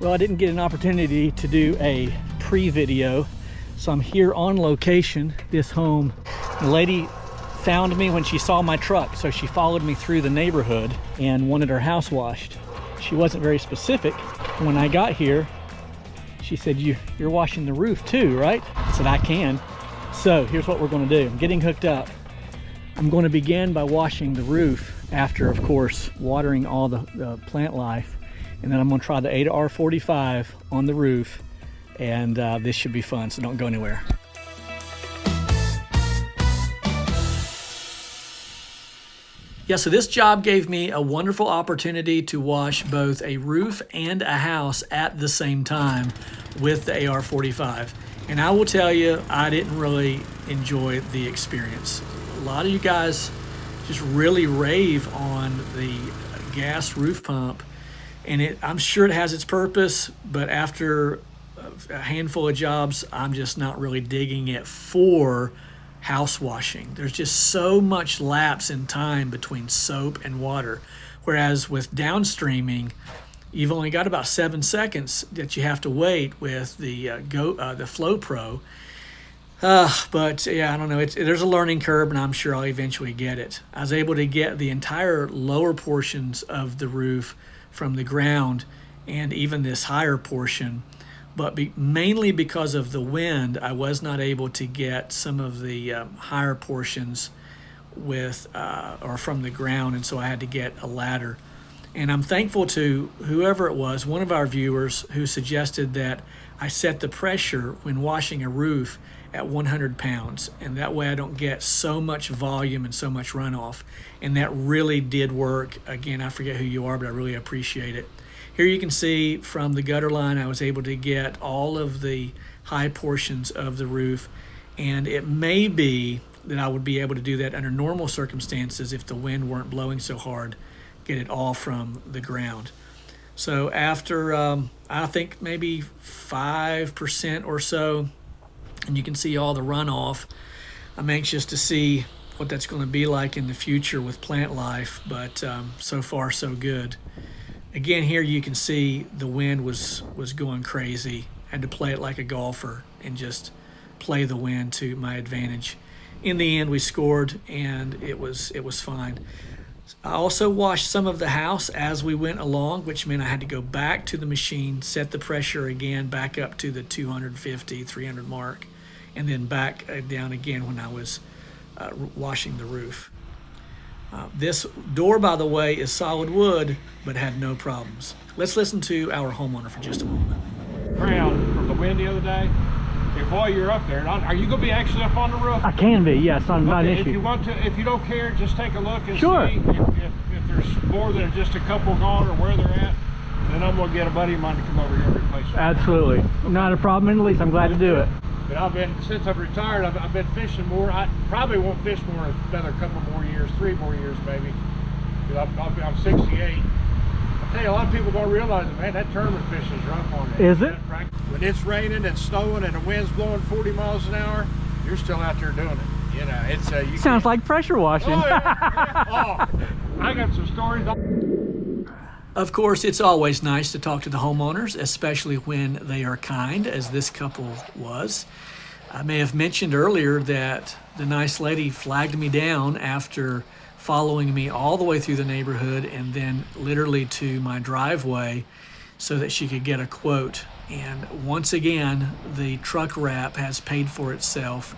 Well, I didn't get an opportunity to do a pre-video, so I'm here on location. This home, the lady found me when she saw my truck, so she followed me through the neighborhood and wanted her house washed. She wasn't very specific. When I got here, she said, you're washing the roof too, right? I said, I can. So here's what we're gonna do. I'm getting hooked up. I'm going to begin by washing the roof after, of course, watering all the plant life. And then I'm going to try the AR45 on the roof, and this should be fun, so don't go anywhere. Yeah, so this job gave me a wonderful opportunity to wash both a roof and a house at the same time with the AR45. And I will tell you, I didn't really enjoy the experience. A lot of you guys just really rave on the gas roof pump, and I'm sure it has its purpose, but after a handful of jobs, I'm just not really digging it for house washing. There's just so much lapse in time between soap and water, whereas with downstreaming, you've only got about 7 seconds that you have to wait with the Flow Pro. But yeah, I don't know. There's a learning curve, and I'm sure I'll eventually get it. I was able to get the entire lower portions of the roof from the ground, and even this higher portion, but mainly because of the wind, I was not able to get some of the higher portions with or from the ground, and so I had to get a ladder. And I'm thankful to whoever it was, one of our viewers, who suggested that I set the pressure when washing a roof at 100 pounds, and that way I don't get so much volume and so much runoff. And that really did work. Again, I forget who you are, but I really appreciate it. Here you can see from the gutter line, I was able to get all of the high portions of the roof, and it may be that I would be able to do that under normal circumstances if the wind weren't blowing so hard, get it all from the ground. So after, I think maybe 5% or so, and you can see all the runoff, I'm anxious to see what that's going to be like in the future with plant life, but so far so good. Again, here you can see the wind was going crazy. I had to play it like a golfer and just play the wind to my advantage. In the end, we scored, and it was fine. I also washed some of the house as we went along, which meant I had to go back to the machine, set the pressure again back up to the 250, 300 mark, and then back down again when I was washing the roof. This door, by the way, is solid wood, but had no problems. Let's listen to our homeowner for just a moment. Ground from the wind the other day. If while you're up there, are you going to be actually up on the roof? I can be, yes, not an issue. If you want to, if you don't care, just take a look and sure. See if there's more than just a couple gone or where they're at. Then I'm going to get a buddy of mine to come over here and replace them. Absolutely, not a problem in the least. I'm glad to do it. But since I've retired, I've been fishing more. I probably won't fish more another couple more years, 3 more years maybe. I'm 68. I tell you, a lot of people don't realize it, man. That tournament fishing is rough on that. Is it? When it's raining and snowing and the wind's blowing 40 miles an hour, you're still out there doing it. You know, it's you sounds like pressure washing. Oh, yeah. Oh, I got some stories. Of course, it's always nice to talk to the homeowners, especially when they are kind, as this couple was. I may have mentioned earlier that the nice lady flagged me down after following me all the way through the neighborhood and then literally to my driveway so that she could get a quote. And once again, the truck wrap has paid for itself,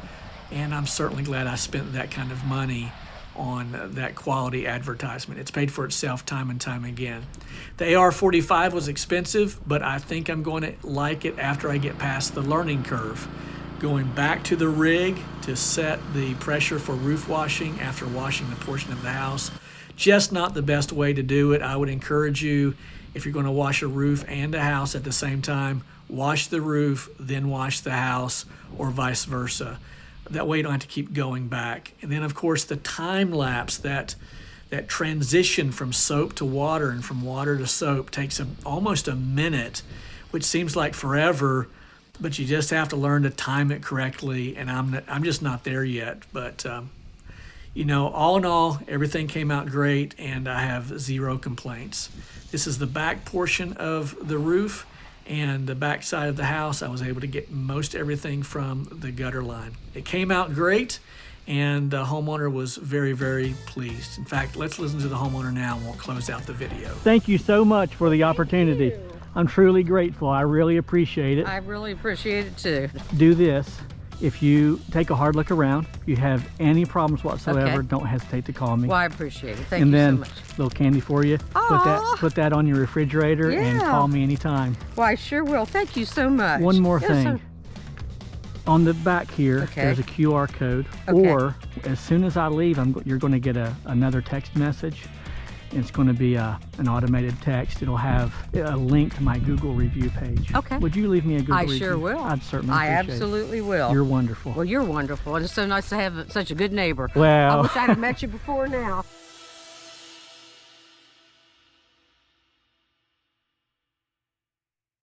and I'm certainly glad I spent that kind of money on that quality advertisement. It's paid for itself time and time again. The AR45 was expensive, but I think I'm going to like it after I get past the learning curve. Going back to the rig to set the pressure for roof washing after washing the portion of the house, just not the best way to do it. I would encourage you, if you're going to wash a roof and a house at the same time, wash the roof, then wash the house, or vice versa. That way you don't have to keep going back. And then, of course, the time lapse, that transition from soap to water and from water to soap takes almost a minute, which seems like forever, but you just have to learn to time it correctly, and I'm just not there yet. But, you know, all in all, everything came out great, and I have 0 complaints. This is the back portion of the roof, and the back side of the house, I was able to get most everything from the gutter line. It came out great, and the homeowner was very, very pleased. In fact, let's listen to the homeowner now and we'll close out the video. Thank you so much for the opportunity. I'm truly grateful. I really appreciate it. I really appreciate it too. Do this. If you take a hard look around, if you have any problems whatsoever, Okay. don't hesitate to call me. Well, I appreciate it. Thank And you then so much. little candy for you. Aw. Put that on your refrigerator and Yeah. call me anytime. Well, I sure will. Thank you so much. One more Yes, thing. sir. On the back here, Okay. there's a QR code. Okay. Or as soon as I leave, you're going to get another text message. It's going to be an automated text. It'll have a link to my Google review page. Okay. Would you leave me a Google review? I sure will. I'd certainly I appreciate absolutely it. will. You're wonderful. Well, you're wonderful. And it's so nice to have such a good neighbor. Well. I wish I'd have met you before now.